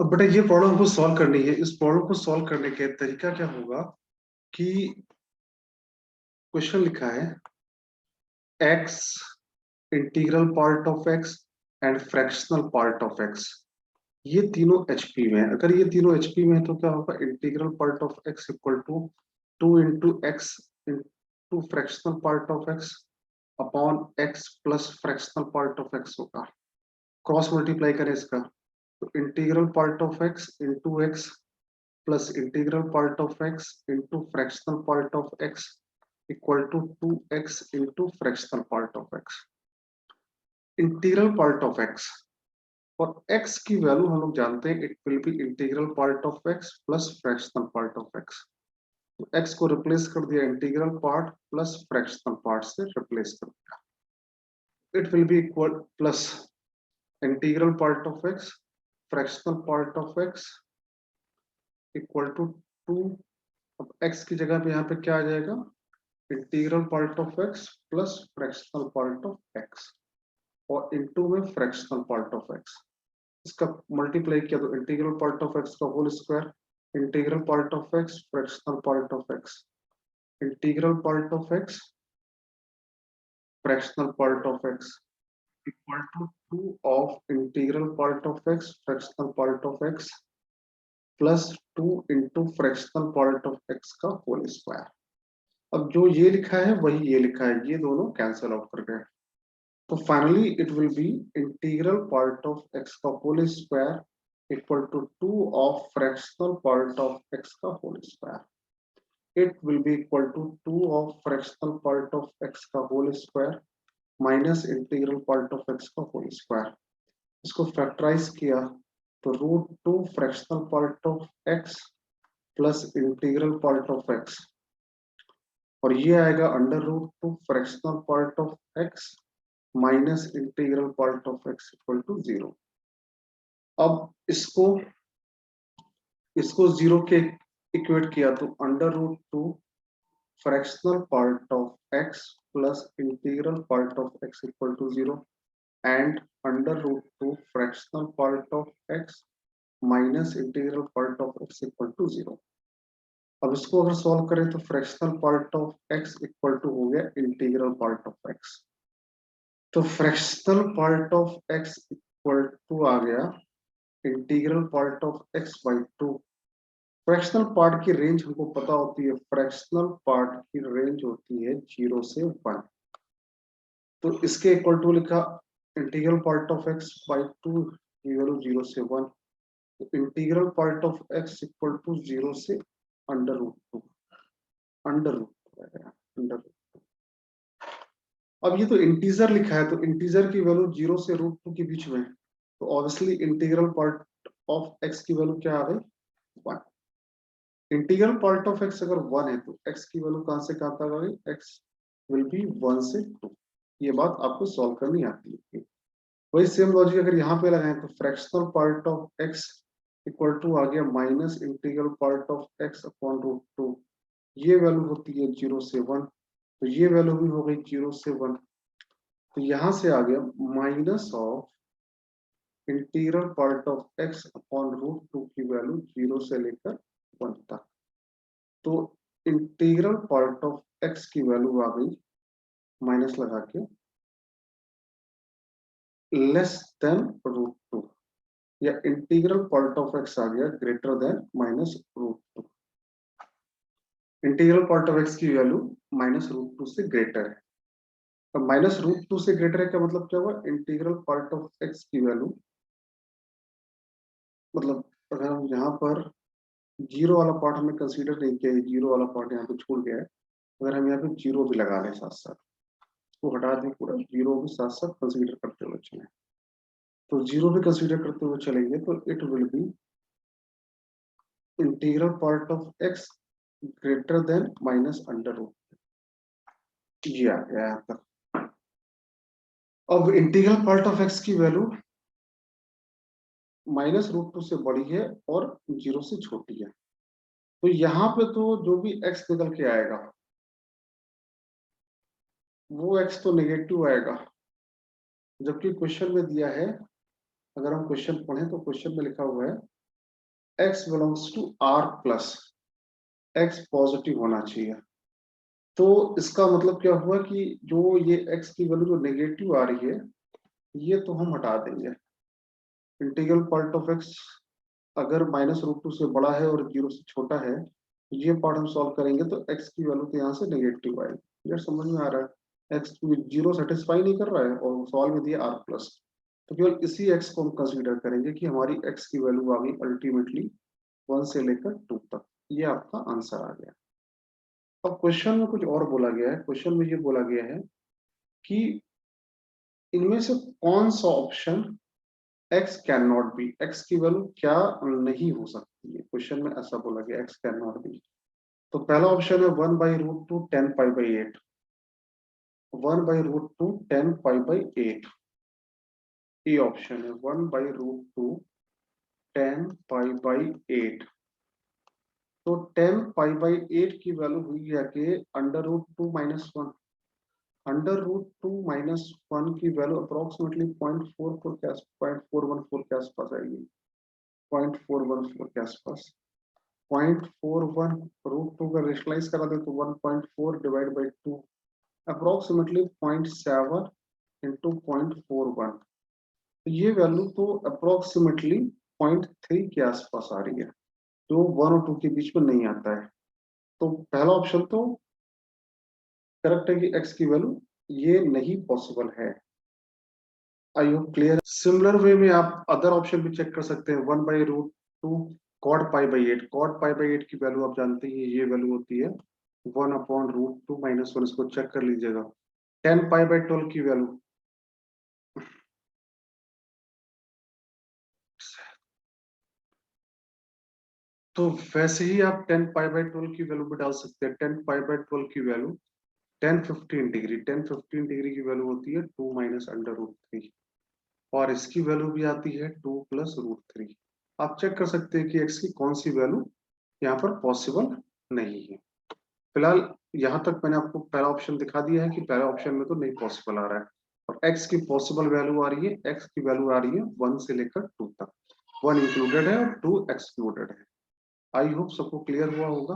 अब बेटा ये प्रॉब्लम को सॉल्व करनी है। इस प्रॉब्लम को सॉल्व करने के तरीका क्या होगा कि क्वेश्चन लिखा है x integral part of x and fractional part of x, ये तीनों एचपी में है। अगर ये तीनों एचपी में है तो क्या होगा, integral part of x equal to 2 into x into fractional part of x upon x plus fractional part of x होगा। क्रॉस मल्टीप्लाई करें इसका तो integral part of x into x plus integral part of x into fractional part of x equal to 2x into fractional part of x। Integral part of x और x की value हम लोग जानते हैं, it will be integral part of x plus fractional part of x। तो x को replace कर दिया integral part plus fractional part से रिप्लेस कर दिया, it will be equal plus integral part of x fractional part of x equal to 2। अब x की जगह पे यहाँ पे क्या आ जाएगा, integral part of x plus fractional part of x और इनटू में फ्रैक्शनल पार्ट ऑफ x। इसका मल्टीप्लाई किया तो इंटीग्रल पार्ट ऑफ x का whole square integral part of x fractional part of x integral part of x fractional part of x equal to 2 of integral part of x fractional part of x plus 2 into fractional part of x का whole square. अब जो ये लिखा है वही ये लिखा है, ये दोनों कैंसिल आउट कर गए। तो finally it will be integral part of x का whole square equal to 2 of fractional part of x का whole square. It will be equal to 2 of fractional part of x का whole square minus integral part of x का whole square. इसको factorise किया तो √2 fractional part of x plus integral part of x और ये आएगा √2 fractional part of x minus integral part of x equal to 0। अब इसको 0 के इक्वेट किया तो √2 fractional part of x plus integral part of x equal to 0 and √2 fractional part of x minus integral part of x equal to 0। अब इसको अगर solve करें तो fractional part of x equal to हो गया integral part of x। तो fractional part of x equal to आ गया integral part of x by 2। Fractional part की रेंज हमको पता होती है, फ्रैक्शनल पार्ट की रेंज होती है 0 से 1। तो इसके इक्वल टू लिखा integral part of x by 2 की वैल्यू 0 से 1। तो integral part of x equal to 0 से √2 अंडर। अब ये तो इंटीजर लिखा है, तो इंटीजर की वैल्यू 0 से √2 के बीच में है, तो obviously integral part of x की वैल्यू क्या आ गई, 1। इंटीग्रल पार्ट ऑफ x अगर 1 है तो x की वैल्यू कहां से कहां तक आ गई, x विल बी 1 से 2। ये बात आपको सॉल्व करनी आती है। वही सेम लॉजिक अगर यहाँ पे लगाएं तो fractional part of x equal to आ गया minus integral part of x upon √2। ये वैल्यू होती है 0 से 1, तो ये वैल्यू भी हो गई 0 से 1। तो यहां से आ गया minus of integral part of x upon √2 की वैल्यू 0 से लेकर 1 तक। तो इंटीग्रल पार्ट ऑफ x की वैल्यू आ गई माइनस लगा के लेस देन √2, या इंटीग्रल पार्ट ऑफ x आ गया greater than minus √2। Integral part of x की वैल्यू माइनस √2 से ग्रेटर है। अब माइनस √2 से ग्रेटर है का मतलब क्या हुआ, इंटीग्रल पार्ट ऑफ x की वैल्यू, मतलब अगर हम यहाँ पर जीरो वाला पार्ट हमने कंसीडर नहीं किया है, जीरो वाला पार्ट यहाँ पे छूट गया है, अगर हम यहाँ पे जीरो भी लगा लें साथ साथ, तो हटा दें पूरा, जीरो भी साथ साथ कंसीडर करते हुए चले, तो जीरो भी कंसीडर करते हुए चलेंगे तो it will be integral part of x greater than minus √2। ये आ गया यहाँ तक। अब इंटीग्रल पार्ट ऑफ x की वैल्यू माइनस √2 से बड़ी है और 0 से छोटी है, तो यहाँ पे तो जो भी x निकल के आएगा वो x तो नेगेटिव आएगा, जबकि क्वेश्चन में दिया है, अगर हम क्वेश्चन पढ़ें तो क्वेश्चन में लिखा हुआ है x belongs to r plus x positive होना चाहिए। तो इसका मतलब क्या हुआ कि जो ये x की वैल्यू जो नेगेटिव आ रही है ये तो हम हटा देंगे। इंटीग्रल पार्ट ऑफ x अगर -√2 से बड़ा है और 0 से छोटा है, ये पार्ट हम सॉल्व करेंगे तो x की वैल्यू तो यहाँ से नेगेटिव आएगी। ये समझ में आ रहा है, x 0 सेटिस्फाई नहीं कर रहा है और सॉल्व में दिया r प्लस, तो केवल इसी x को हम कंसीडर करेंगे कि हमारी x की वैल्यू आ गई अल्टीमेटली 1 से लेकर 2 तक। ये आपका आंसर आ गया। अब क्वेश्चन में कुछ और बोला गया है। क्वेश्चन में ये बोला गया है कि इनमें से कौन सा option x can not be, x की वैल्यू क्या नहीं हो सकती है। क्वेश्चन में ऐसा बोला गया x कैन नॉट बी। तो पहला ऑप्शन है 1/√2 10 π/8, 1/√2 10 π/8। ये ऑप्शन है 1/√2 10 π/8। तो 10 π/8 की वैल्यू हुई जाके √2 - 1। √2 - 1 की वैल्यू अप्रोक्सीमेटली 0.44 के 0.414 के आसपास आएगी, 0.414 के आसपास। 0.41 √2 का रेशनलाइज करा दे तो 1.4 डिवाइड बाई 2 अप्रोक्सीमेटली 0.7 इंटू 0.41। तो ये वैल्यू तो अप्रोक्सीमेटली 0.3 के आसपास आ रही है, जो 1 और 2 के बीच में नहीं आता है। तो पहला ऑप्शन तो करेक्ट है कि x की वैल्यू ये नहीं पॉसिबल है। I hope clear. Similar way में आप अदर ऑप्शन भी चेक कर सकते हैं। 1/√2 cot π/8, cot π/8 की वैल्यू आप जानते हैं ये वैल्यू होती है 1/√2 - 1। इसको चेक कर लीजिएगा। 10 π/12 की वैल्यू तो वैसे ही आप 10 π/12 की वैल्यू भी डाल सकते हैं। 10 π/12 की वैल्यू 1015 डिग्री, 1015 डिग्री की वैल्यू होती है 2 - √3 और इसकी वैल्यू भी आती है 2 + √3। आप चेक कर सकते हैं कि x की कौन सी वैल्यू यहाँ पर पॉसिबल नहीं है। फिलहाल यहाँ तक मैंने आपको पहला ऑप्शन दिखा दिया है कि पहला ऑप्शन में तो नहीं पॉसिबल आ रहा है और x की पॉसिबल वैल्यू आ रही है, x की वैल्यू आ रही है 1 से लेकर 2 तक। 1 इंक्लूडेड है और 2 एक्सक्लूडेड है। आई होप सबको क्लियर हुआ होगा।